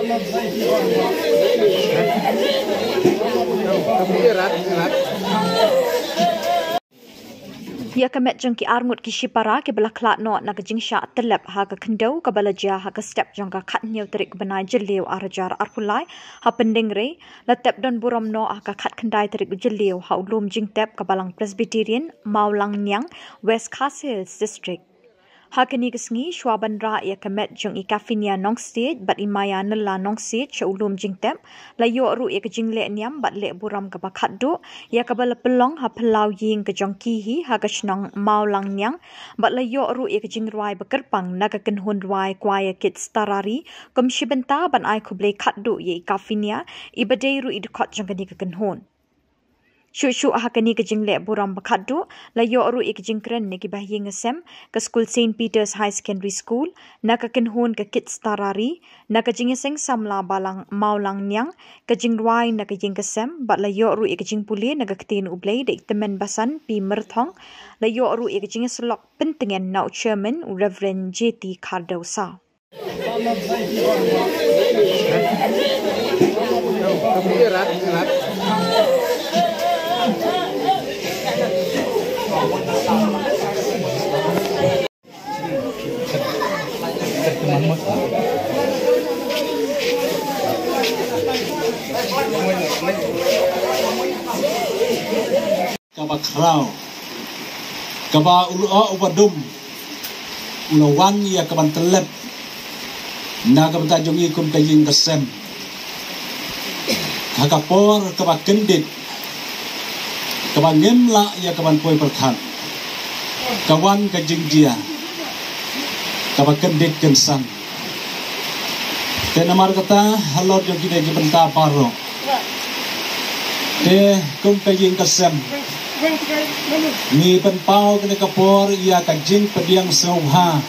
Ya kemet jengki Ngut ki Shipra ke belah Khlad no nak jingsha telep ha ka Khyndew ka balaja ha ka step jangka Khyndew terik benai jeliu arajar arpulai ha Pyndengrei latep Donburom no ha ka khat Khyndew terik jeliu ha ulum Jingtwa ka balang Presbyterian Maulang Nyang West Castles district. Hakani kesngi Shwaban ra ya kemet jeng ikafinia nong stage bat imaya nela nong stage ulum Jingtwa la yo ru ya ke jingle niam bat le buram ka bakhat do ya ka bala pelong ha pelau ying ke jongki hi ha ka snong Maulang Nyang bat la yo ru ya ke jingruai bekerpang na ka kenhun ruai kwaya kit starari kom shibenta ban ai kuble khat do ya ikafinia ibadei ru idkot jongkani ka kenhun Shushu hakani ke jingle buram bakadu la yo ru ik jingkren ne ki bahing sem ke school St Peter's High Secondary School na ka kenhun ke kit starari na ka jingeseng samla balang Maulang Nyang ke jingwai na ka jingesem bat la yo ru ik jingpuli na ka ktin ublei de temen basan pi merthong la yo ru ik jingeslok pentengen now chairman Reverend JT Khyndew sa Kaba krau, kaba ulu ubadum, ulawan ya kaban telep, na kaban tajungi kum kajing kesem, kakapor kaba kendit, kaba ngemla ya kaban poi perkhan, kawan kajing dia, kaba kendit kensan. Tenamar kata halor jo kita jibenta paro, te kum kajing kesem. Ni penpau kena kapor ia kajing pediang sauha.